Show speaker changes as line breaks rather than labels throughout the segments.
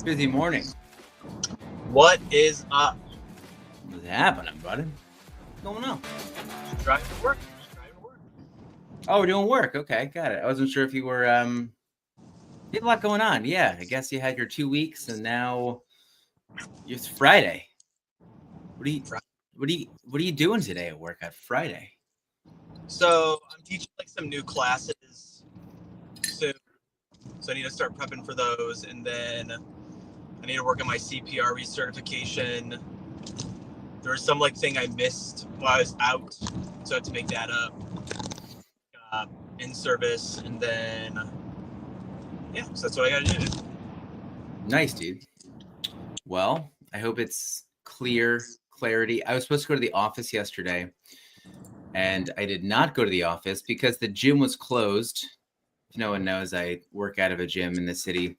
Busy morning.
What is up?
What's happening, buddy? What's going on?
Just driving to work.
Oh, we're doing work. Okay, got it. I wasn't sure if you were you had a lot going on. Yeah, I guess you had your 2 weeks and now it's Friday. What are you doing today at work on Friday?
So I'm teaching like some new classes soon. So I need to start prepping for those, and then I need to work on my CPR recertification. There was some like thing I missed while I was out, so I had to make that up in service, and then yeah, so that's what I gotta do.
Nice, dude. Well, I hope it's clarity. I was supposed to go to the office yesterday, and I did not go to the office because the gym was closed. If no one knows, I work out of a gym in the city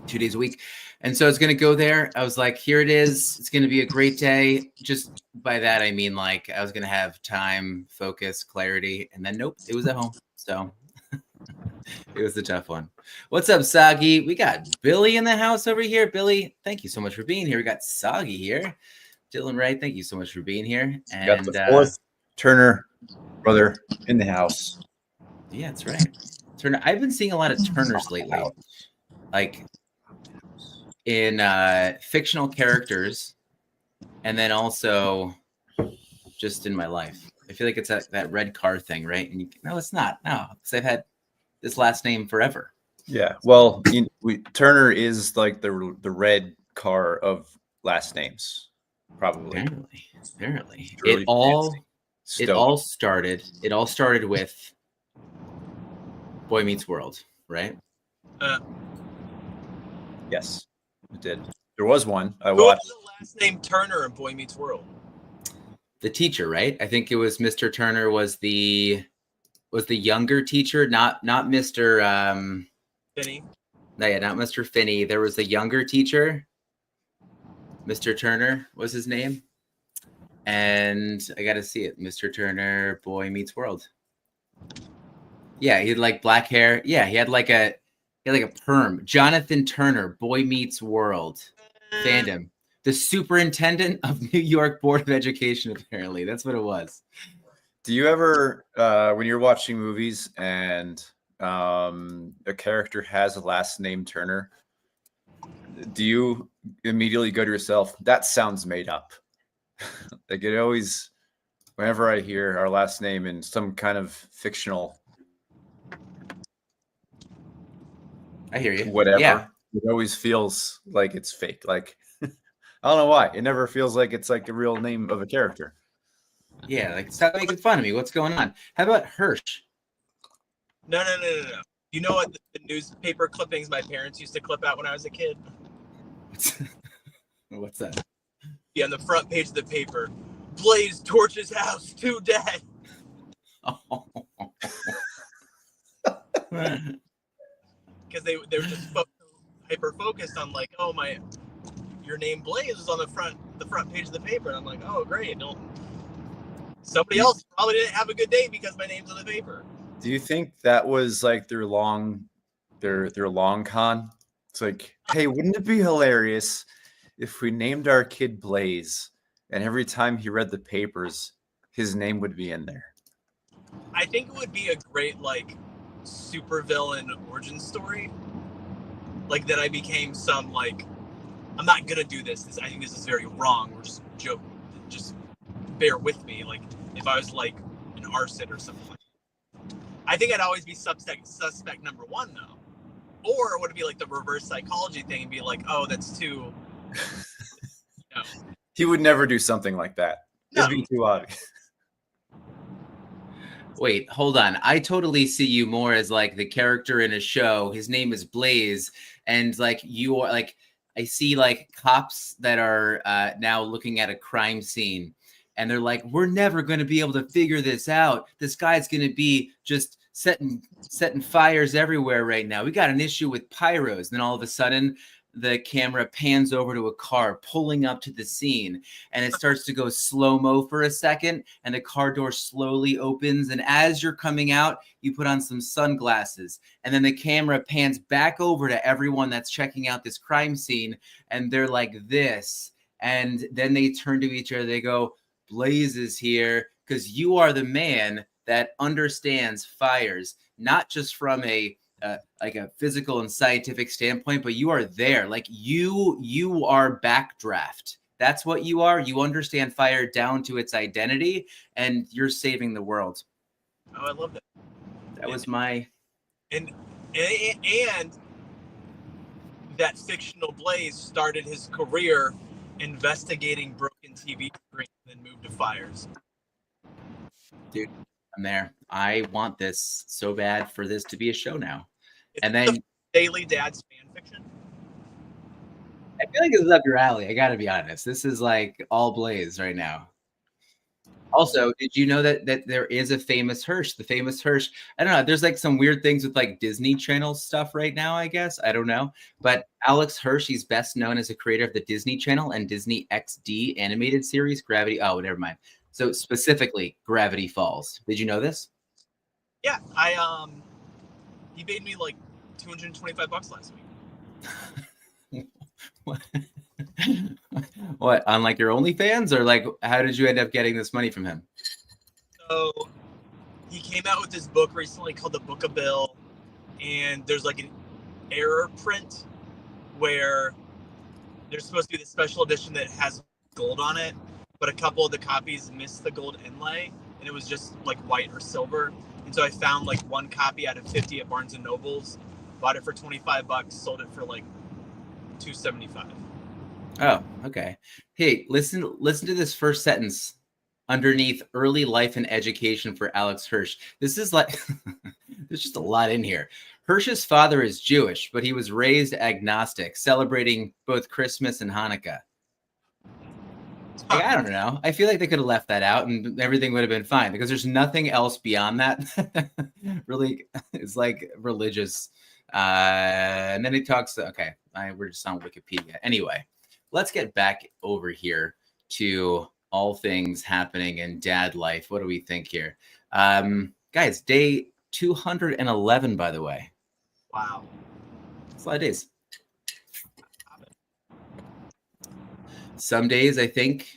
2 days a week. And so I was going to go there. I was like, here it is. It's going to be a great day. Just by that, I mean, like I was going to have time, focus, clarity. And then, nope, it was at home. So it was a tough one. What's up, Soggy? We got Billy in the house over here. Billy, thank you so much for being here. We got Soggy here. Dylan Wright, thank you so much for being here. And
got the fourth Turner brother in the house.
Yeah, that's right. Turner. I've been seeing a lot of Turners lately. Like in fictional characters, and then also just in my life. I feel like it's that red car thing, right? And no, it's not. No, because I've had this last name forever.
Yeah, well, Turner is like the red car of last names, probably.
Apparently,
really
it all started with Boy Meets World, right?
Yes, it did. There was one I
Who
watched.
was the last name Turner in Boy Meets World?
The teacher, right? I think it was Mr. Turner was the younger teacher, not Mr.
Finney.
No, yeah, not Mr. Finney. There was a younger teacher. Mr. Turner was his name. And I got to see it. Mr. Turner, Boy Meets World. Yeah, he had like black hair. Yeah, he had like a perm. Jonathan Turner, Boy Meets World. Fandom. The superintendent of New York Board of Education, apparently. That's what it was.
Do you ever, when you're watching movies and a character has a last name Turner, do you immediately go to yourself, that sounds made up? Like it always, whenever I hear our last name in some kind of fictional,
I hear you.
Whatever,
yeah.
It always feels like it's fake. Like I don't know why. It never feels like it's like a real name of a character.
Yeah, like stop making fun of me. What's going on? How about Hirsch?
No. You know what the newspaper clippings my parents used to clip out when I was a kid?
What's that?
Yeah, on the front page of the paper, Blaze torches house, 2 dead.
Oh.
Because they were just hyper focused on like, oh your name Blaze is on the front page of the paper, and I'm like, oh great, somebody else probably didn't have a good day because my name's on the paper.
Do you think that was like their long con? It's like, hey, wouldn't it be hilarious if we named our kid Blaze, and every time he read the papers, his name would be in there?
I think it would be a great like supervillain origin story. like that I became some like, I'm not gonna do this. I think this is very wrong. Or just joke, just bear with me. Like if I was like an arson or something like that. I think I'd always be suspect number one though. Or would it be like the reverse psychology thing and be like, oh, that's too, you know.
He would never do something like that.
No.
It'd be too obvious.
Wait, hold on. I totally see you more as like the character in a show. His name is Blaze, and like you are like I see like cops that are now looking at a crime scene, and they're like, "We're never going to be able to figure this out. This guy's going to be just setting fires everywhere right now. We got an issue with pyros." And then all of a sudden, the camera pans over to a car pulling up to the scene, and it starts to go slow-mo for a second, and the car door slowly opens, and as you're coming out, you put on some sunglasses, and then the camera pans back over to everyone that's checking out this crime scene, and they're like this, and then they turn to each other, they go, "Blaze is here," because you are the man that understands fires, not just from a like a physical and scientific standpoint, but you are there. Like you are backdraft. That's what you are. You understand fire down to its identity, and you're saving the world.
Oh, I love that.
That was my
and that fictional Blaze started his career investigating broken TV screens and then moved to fires.
dude. I'm there. I want this so bad for this to be a show now.
It's
And then
the Daily Dad's fan fiction.
I feel like this is up your alley. I got to be honest. This is like all Blaze right now. Also, did you know that there is a famous Hirsch? The famous Hirsch. I don't know. There's like some weird things with like Disney Channel stuff right now, I guess. I don't know. But Alex Hirsch, he's best known as a creator of the Disney Channel and Disney XD animated series, Gravity. Oh, never mind. So specifically, Gravity Falls. Did you know this?
Yeah, he paid me like $225 last week.
What, on like your OnlyFans, or like how did you end up getting this money from him?
So he came out with this book recently called The Book of Bill, and there's like an error print where there's supposed to be the special edition that has gold on it, but a couple of the copies missed the gold inlay, and it was just like white or silver. And so I found like one copy out of 50 at Barnes and Nobles, bought it for $25, sold it for like $275.
Oh, okay. Hey, listen to this first sentence underneath early life and education for Alex Hirsch. This is like, there's just a lot in here. Hirsch's father is Jewish, but he was raised agnostic, celebrating both Christmas and Hanukkah. Like, I don't know. I feel like they could have left that out and everything would have been fine, because there's nothing else beyond that. Really, it's like religious. And then he talks. Okay, we're just on Wikipedia. Anyway, let's get back over here to all things happening in dad life. What do we think here? Guys, day 211, by the way.
Wow.
It's a lot of days. Some days I think,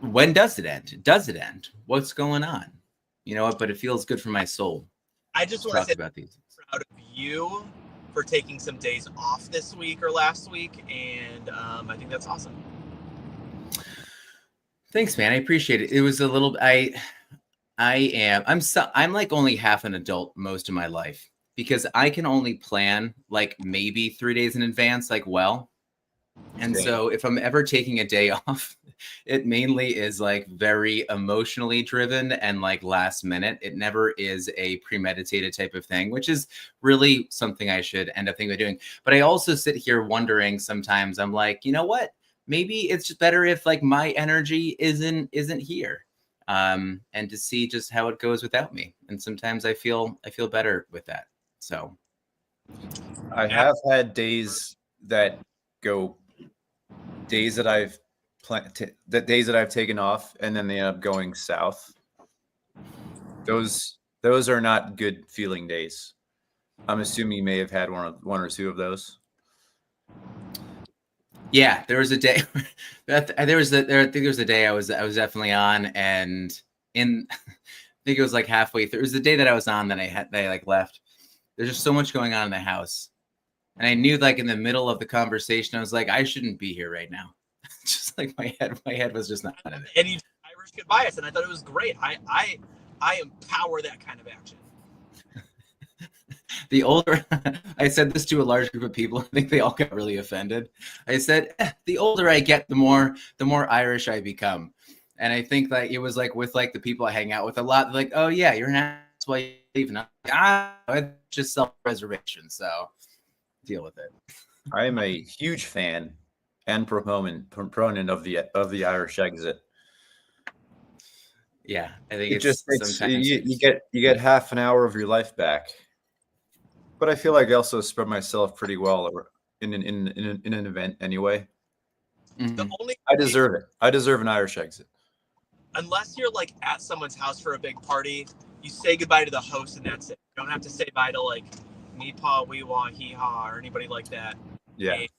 when does it end? Does it end? What's going on? You know what? But it feels good for my soul.
I just want to say
about these.
Proud of you for taking some days off this week or last week, and I think that's awesome.
Thanks, man. I appreciate it. It was a little. I'm like only half an adult most of my life, because I can only plan like maybe 3 days in advance, like well. And so if I'm ever taking a day off, it mainly is like very emotionally driven and like last minute. It never is a premeditated type of thing, which is really something I should end up thinking of doing. But I also sit here wondering sometimes, I'm like, you know what? Maybe it's just better if like my energy isn't here. And to see just how it goes without me. And sometimes I feel better with that. So
I have had days that go, days that I've days that I've taken off and then they end up going south. Those are not good feeling days. I'm assuming you may have had one or two of those.
Yeah, there was a day I think there was a day I was definitely on, and I think it was like halfway through. It was the day that I was on that I like left. There's just so much going on in the house. And I knew like in the middle of the conversation, I was like, I shouldn't be here right now. Just like my head was just not in it.
And you Irish goodbye us, and I thought it was great. I empower that kind of action.
The older I said this to a large group of people, I think they all got really offended. I said, the older I get, the more Irish I become. And I think like it was like with like the people I hang out with a lot, like, oh yeah, you're an ass, why you leaving? I'm like, it's just self-preservation, so deal with it.
I am a huge fan and proponent of the Irish exit.
Yeah, I think
It just
sometimes
you get half an hour of your life back. But I feel like I also spread myself pretty well in an event anyway.
Mhm.
The only
I deserve it. I deserve an Irish exit.
Unless you're like at someone's house for a big party, you say goodbye to the host and that's it. You don't have to say bye to like me, pa, wee, wah, hee, haw, or anybody like that.
Yeah.
And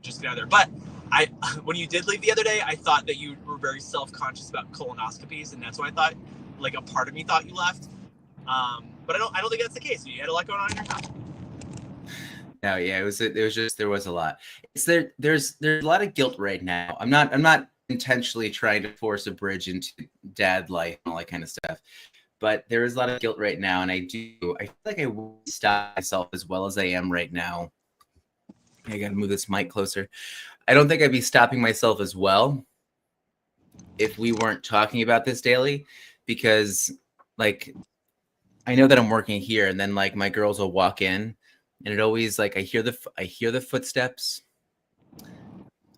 just get out of there. But when you did leave the other day, I thought that you were very self-conscious about colonoscopies, and that's why I thought, like, a part of me thought you left. But I don't think that's the case. You had a lot going on in your house.
No, yeah, it was just there was a lot. There's a lot of guilt right now. I'm not intentionally trying to force a bridge into dad life and all that kind of stuff. But there is a lot of guilt right now, and I feel like I will stop myself as well as I am right now. I gotta move this mic closer. I don't think I'd be stopping myself as well if we weren't talking about this daily, because like I know that I'm working here, and then like my girls will walk in, and it always like I hear the footsteps.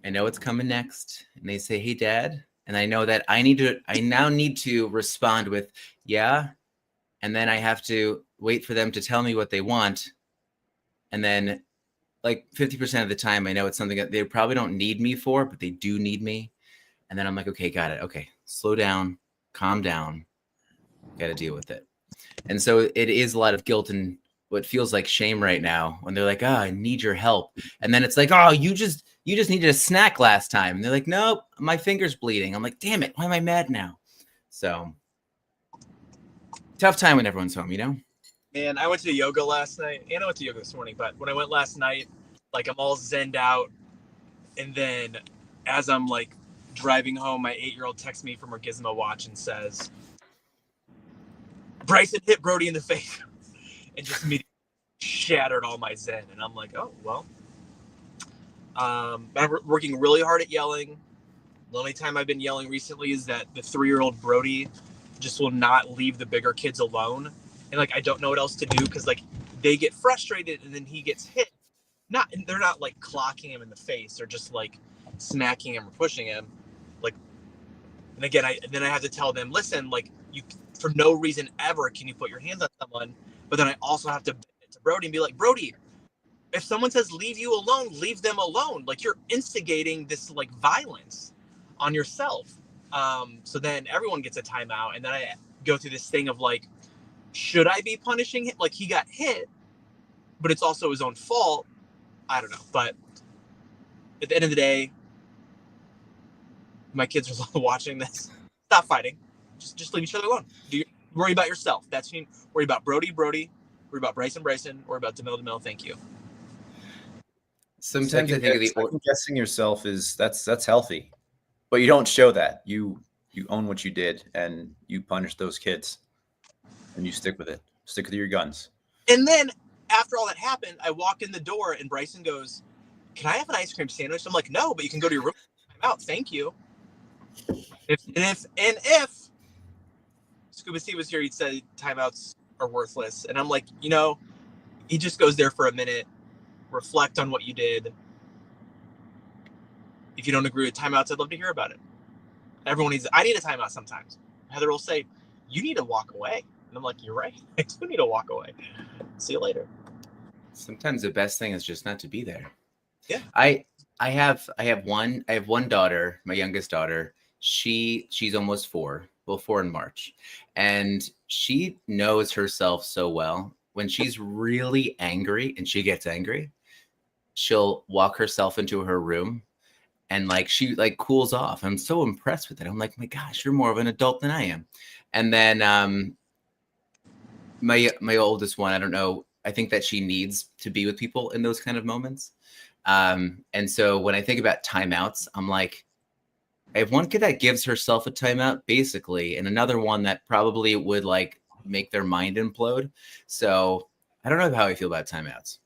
I know it's coming next, and they say, "Hey, Dad," and I know that I now need to respond with, "Yeah," and then I have to wait for them to tell me what they want, and then like 50% of the time, I know it's something that they probably don't need me for, but they do need me, and then I'm like, "Okay, got it. Okay, slow down, calm down, got to deal with it." And so it is a lot of guilt and what feels like shame right now when they're like, I need your help. And then it's like, oh, you just needed a snack last time. And they're like, nope, my finger's bleeding. I'm like, damn it, why am I mad now? So tough time when everyone's home, you know?
Man, I went to yoga last night, and I went to yoga this morning, but when I went last night, like I'm all zenned out. And then as I'm like driving home, my 8-year-old texts me from her Gizmo watch and says, Bryson hit Brody in the face. And just immediately shattered all my zen. And I'm like, oh, well. I'm working really hard at yelling. The only time I've been yelling recently is that the 3-year-old Brody just will not leave the bigger kids alone. And like, I don't know what else to do because like they get frustrated and then he gets hit. They're not like clocking him in the face or just like smacking him or pushing him. Like, and again, I have to tell them, listen, like you, for no reason ever can you put your hands on someone. But then I also have to bend it to Brody and be like, Brody, if someone says leave you alone, leave them alone. Like you're instigating this like violence on yourself. So then everyone gets a timeout, and then I go through this thing of like, should I be punishing him? Like he got hit, but it's also his own fault. I don't know. But at the end of the day, my kids are watching this. Stop fighting. Just leave each other alone. Worry about yourself. That's you. Worry about Brody. Worry about Bryson. Worry about DeMille. Thank you.
Sometimes I think of the
second guessing yourself that's healthy, but you don't show that. You own what you did and you punish those kids, and you stick with it. Stick with your guns.
And then after all that happened, I walk in the door and Bryson goes, "Can I have an ice cream sandwich?" I'm like, "No, but you can go to your room. I'm out. Thank you." If Scuba C was here, he'd say timeouts are worthless. And I'm like, he just goes there for a minute, reflect on what you did. If you don't agree with timeouts, I'd love to hear about it. I need a timeout sometimes. Heather will say, you need to walk away. And I'm like, you're right. I do need to walk away. See you later.
Sometimes the best thing is just not to be there.
Yeah.
I have one daughter, my youngest daughter. She's almost 4. Well, 4 in March. And she knows herself so well. When she's really angry and she gets angry, she'll walk herself into her room and like she like cools off. I'm so impressed with it. I'm like, my gosh, you're more of an adult than I am. And then my oldest one, I don't know I think that she needs to be with people in those kind of moments. And so when I think about timeouts, I'm like, I have one kid that gives herself a timeout basically, and another one that probably would like make their mind implode. So I don't know how I feel about timeouts.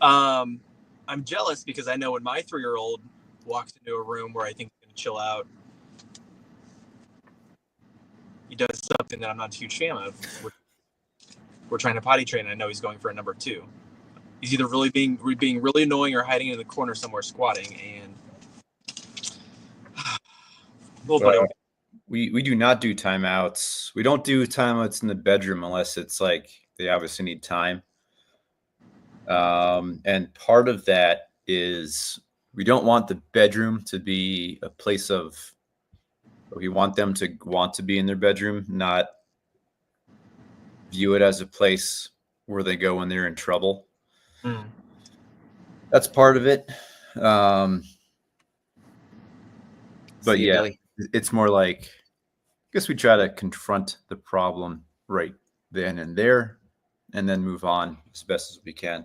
I'm jealous because I know when my 3-year-old walks into a room where I think he's going to chill out, he does something that I'm not a huge fan of. We're trying to potty train, and I know he's going for a number 2. He's either really being really annoying or hiding in the corner somewhere squatting. And
we do not do timeouts. We don't do timeouts in the bedroom unless it's like they obviously need time. And part of that is we don't want the bedroom to be a place of, we want them to want to be in their bedroom, not view it as a place where they go when they're in trouble. That's part of it. But yeah, Billy. It's more like, I guess we try to confront the problem right then and there, and then move on as best as we can.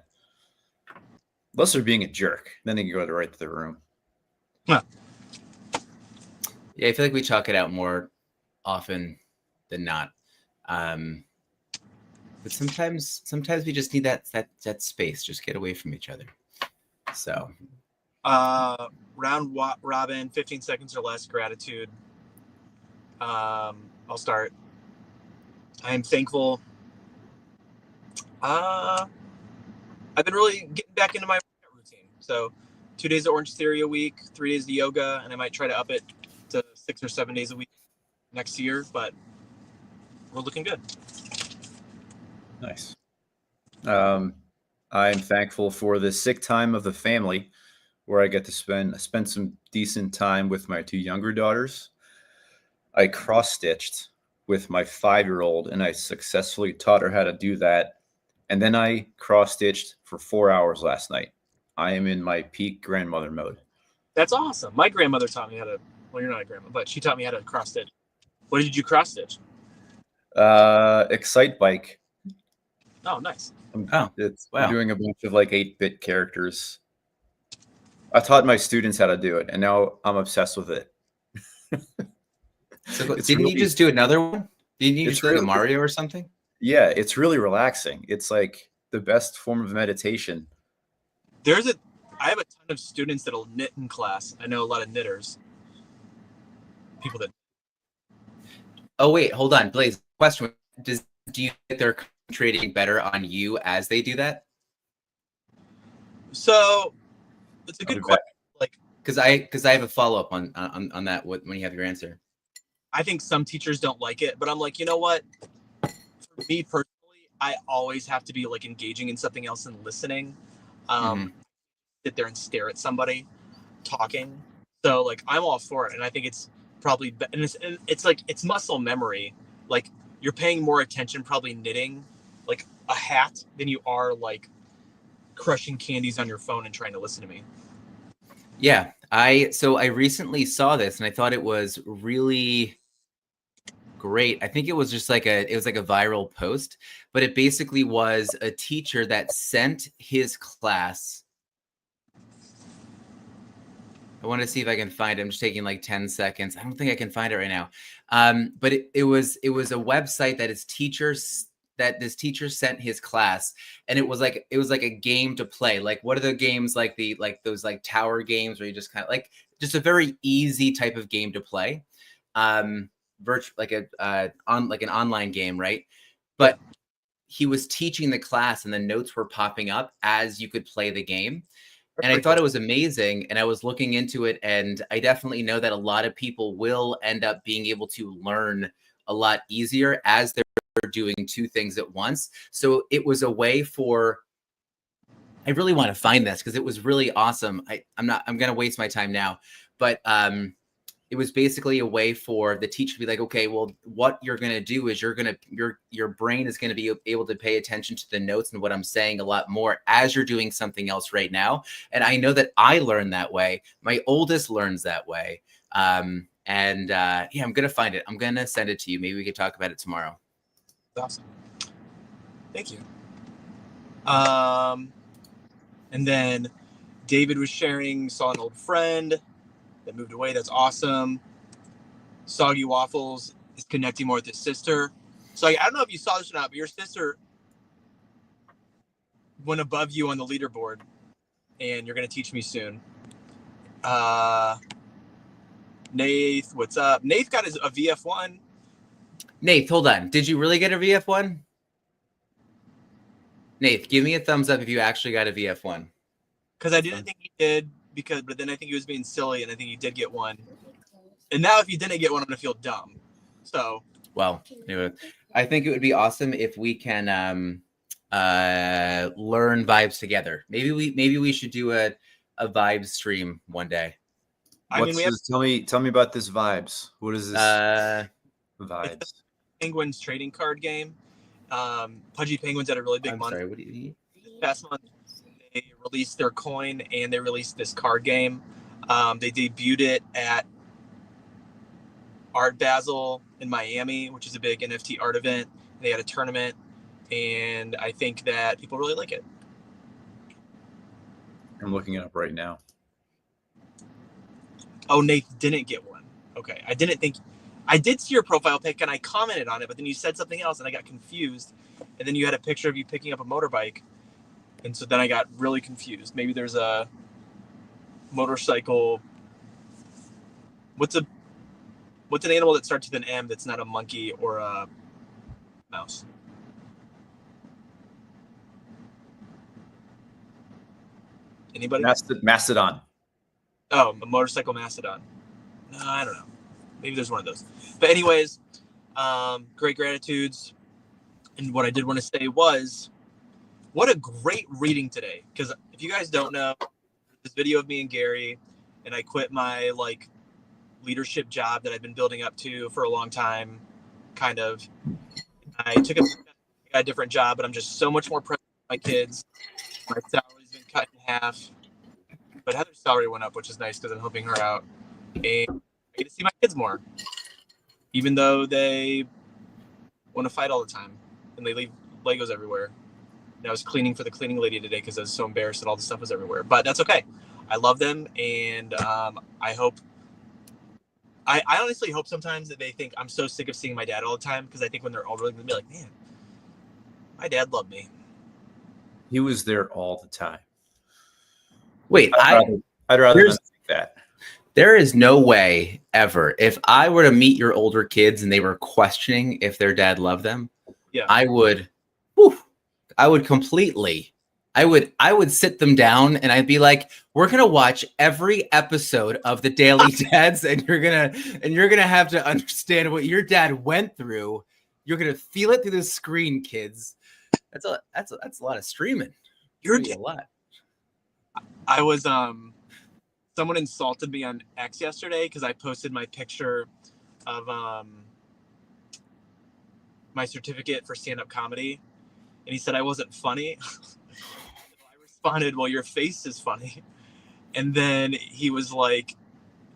Unless they're being a jerk, then they can go right to their room.
Huh. Yeah, I feel like we chalk it out more often than not. But sometimes we just need that space. Just get away from each other. So,
round robin, 15 seconds or less. Gratitude. I'll start. I am thankful. I've been really getting back into my workout routine. So 2 days of Orange Theory a week, 3 days of yoga, and I might try to up it to 6 or 7 days a week next year, but we're looking good.
Nice. I'm thankful for the sick time of the family where I get to spend some decent time with my 2 younger daughters. I cross-stitched with my 5-year-old, and I successfully taught her how to do that. And then I cross-stitched for 4 hours last night. I am in my peak grandmother mode.
That's awesome. My grandmother taught me how to, well, you're not a grandma, but she taught me how to cross-stitch. What did you cross-stitch?
Excite Bike.
Oh, nice.
I'm doing a bunch of like 8-bit characters. I taught my students how to do it, and now I'm obsessed with it.
So didn't you just do another one? Didn't you just do like a Mario or something?
Yeah, it's really relaxing. It's like the best form of meditation.
I have a ton of students that'll knit in class. I know a lot of knitters. People that.
Oh wait, hold on, Blaze. Question: do you think they're concentrating better on you as they do that?
So it's a good question. Like,
because I have a follow up on that. When you have your answer,
I think some teachers don't like it, but I'm like, you know what? For me personally, I always have to be like engaging in something else and listening. Sit there and stare at somebody talking. So like, I'm all for it, and I think it's probably and it's like it's muscle memory. Like you're paying more attention probably knitting like a hat than you are like crushing candies on your phone and trying to listen to me.
Yeah, I recently saw this and I thought it was really great. I think it was just like a viral post, but it basically was a teacher that sent his class. I want to see if I can find it. I'm just taking like 10 seconds. I don't think I can find it right now. But it was a website that this teacher sent his class, and it was like a game to play. Like, what are the games like those like tower games where you just kind of like just a very easy type of game to play. Like an online game, right? But he was teaching the class and the notes were popping up as you could play the game. And I thought it was amazing, and I was looking into it, and I definitely know that a lot of people will end up being able to learn a lot easier as they're doing 2 things at once. So it was a way for, I really want to find this because it was really awesome. I'm going to waste my time now, but it was basically a way for the teacher to be like, okay, well, what you're going to do is your brain is going to be able to pay attention to the notes and what I'm saying a lot more as you're doing something else right now. And I know that I learned that way. My oldest learns that way. Yeah, I'm going to find it. I'm going to send it to you. Maybe we could talk about it tomorrow.
Awesome. Thank you. And then David was sharing, saw an old friend that moved away. That's awesome. Soggy Waffles is connecting more with his sister. So I don't know if you saw this or not, but your sister went above you on the leaderboard, and you're going to teach me soon. Nath, what's up? Nath got a VF1.
Nath, hold on. Did you really get a VF1? Nath, give me a thumbs up if you actually got a VF1.
Because I didn't think he did, but then I think he was being silly, and I think he did get one. And now if you didn't get one, I'm going to feel dumb. So.
Well, anyway, I think it would be awesome if we can learn vibes together. Maybe we should do a vibes stream one day.
Tell me about this vibes. What is this vibes?
Penguins trading card game. Pudgy Penguins had a really big month.
Sorry, what do you mean?
Past month, they released their coin and they released this card game. They debuted it at Art Basel in Miami, which is a big NFT art event. They had a tournament, and I think that people really like it.
I'm looking it up right now.
Oh, Nate didn't get one. Okay. I did see your profile pic and I commented on it, but then you said something else and I got confused. And then you had a picture of you picking up a motorbike. And so then I got really confused. Maybe there's a motorcycle. What's an animal that starts with an M that's not a monkey or a mouse? Anybody?
Mastodon.
Oh, a motorcycle mastodon. No, I don't know. Maybe there's one of those. But anyways, great gratitudes. And what I did want to say was, what a great reading today. Because if you guys don't know, this video of me and Gary, and I quit my leadership job that I've been building up to for a long time, kind of. I took a different job, but I'm just so much more present with my kids. My salary's been cut in half. But Heather's salary went up, which is nice because I'm helping her out. And I get to see my kids more, even though they want to fight all the time and they leave Legos everywhere. And I was cleaning for the cleaning lady today because I was so embarrassed that all the stuff was everywhere. But that's okay. I love them, and I honestly hope sometimes that they think I'm so sick of seeing my dad all the time, because I think when they're older, they're going to be like, man, my dad loved me.
He was there all the time.
Wait,
I'd rather not think that.
There is no way ever. If I were to meet your older kids and they were questioning if their dad loved them,
yeah,
I would sit them down and I'd be like, we're gonna watch every episode of the Daily Dads, and you're gonna have to understand what your dad went through. You're gonna feel it through the screen, kids. That's a lot of streaming. You're a lot.
I was someone insulted me on X yesterday because I posted my picture of my certificate for stand-up comedy, and he said I wasn't funny. I responded, well, your face is funny. And then he was like,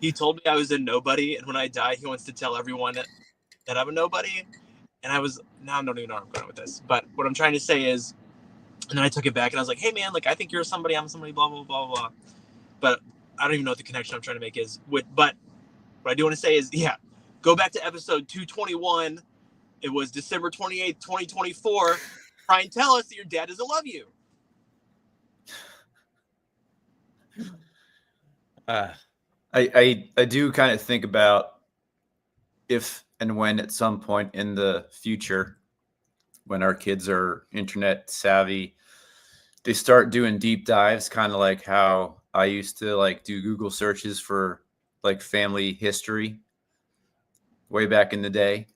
he told me I was a nobody, and when I die he wants to tell everyone that I'm a nobody. And I don't even know where I'm going with this, but what I'm trying to say is, and then I took it back and I was like, hey man, I think you're somebody, I'm somebody, blah, blah, blah, blah. But I don't even know what the connection I'm trying to make is. But what I do want to say is, yeah, go back to episode 221. It was December 28th, 2024. Try and tell us that your dad doesn't love you.
I do kind of think about if and when at some point in the future, when our kids are internet savvy, they start doing deep dives, kind of like how I used to do Google searches for family history way back in the day.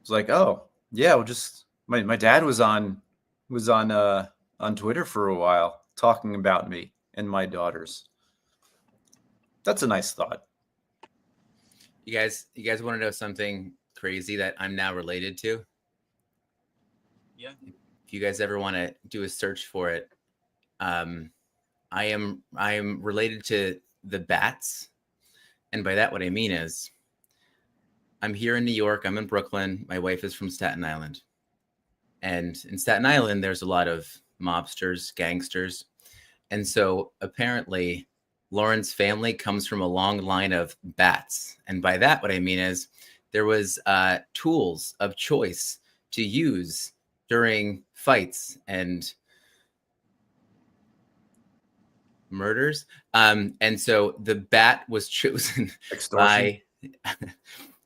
It's like, oh yeah, well, just my dad was on Twitter for a while talking about me and my daughters. That's a nice thought.
You guys want to know something crazy that I'm now related to?
Yeah.
If you guys ever want to do a search for it, I am related to the Bats, and by that what I mean is, I'm here in New York. I'm in Brooklyn. My wife is from Staten Island, And in Staten Island, there's a lot of mobsters, gangsters. And so apparently Lauren's family comes from a long line of bats. And by that, what I mean is there was tools of choice to use during fights and murders. And so the bat was chosen
Extortion.
by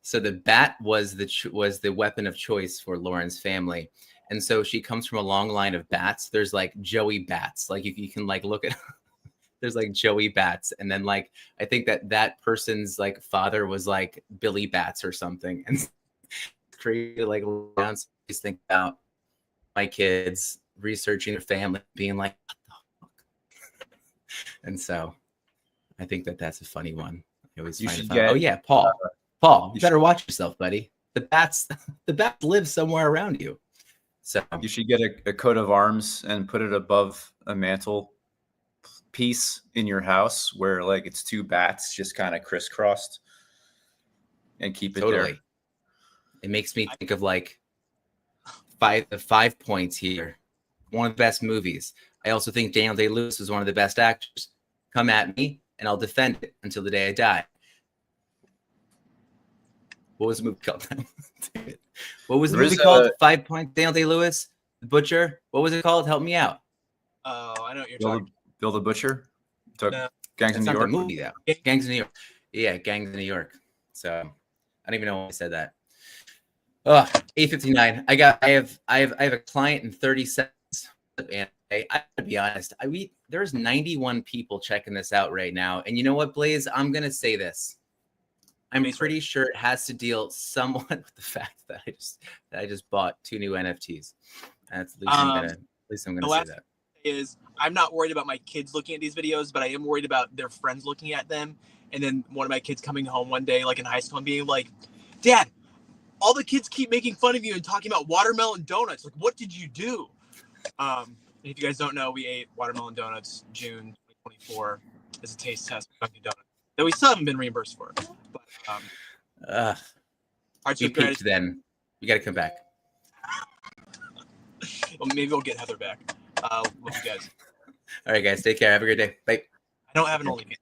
so the bat was the weapon of choice for Lauren's family. And so she comes from a long line of bats. There's like Joey Bats. Like you can like look at there's like Joey Bats. And then like I think that person's like father was like Billy Bats or something. And created like think about my kids researching their family, being like, what the fuck? And so I think that's a funny one. I always find it fun. Oh yeah, Paul, you better watch yourself, buddy. The bats live somewhere around you. So
you should get a coat of arms and put it above a mantle piece in your house where like it's two bats just kind of crisscrossed, and keep it there.
It makes me think of like the 5 Points here. One of the best movies. I also think Daniel Day-Lewis was one of the best actors. Come at me and I'll defend it until the day I die. What was the movie called? What was the movie called? 5 Points, Daniel Day-Lewis, The Butcher. What was it called? Help me out.
Oh, I know what you're talking about.
Bill the Butcher?
No,
Gangs in New York? Movie, though. Gangs in New York. Yeah, Gangs in New York. So I don't even know why I said that. Oh, 8:59. I have a client in 30 seconds. And I gotta be honest. There's 91 people checking this out right now. And you know what, Blaze? I'm gonna say this. I'm pretty sure it has to deal somewhat with the fact that I just bought 2 new NFTs. That's at least I'm gonna say that.
I'm not worried about my kids looking at these videos, but I am worried about their friends looking at them. And then one of my kids coming home one day, like in high school, and being like, "Dad, all the kids keep making fun of you and talking about watermelon donuts. Like, what did you do?" If you guys don't know, we ate watermelon donuts June 2024 as a taste test for Dunkin' Donuts that we still haven't been reimbursed for. But
we peaked then. We got to come back.
Well, maybe we'll get Heather back. Love you guys.
All right, guys. Take care. Have a great day. Bye.
I don't have an OnlyFans.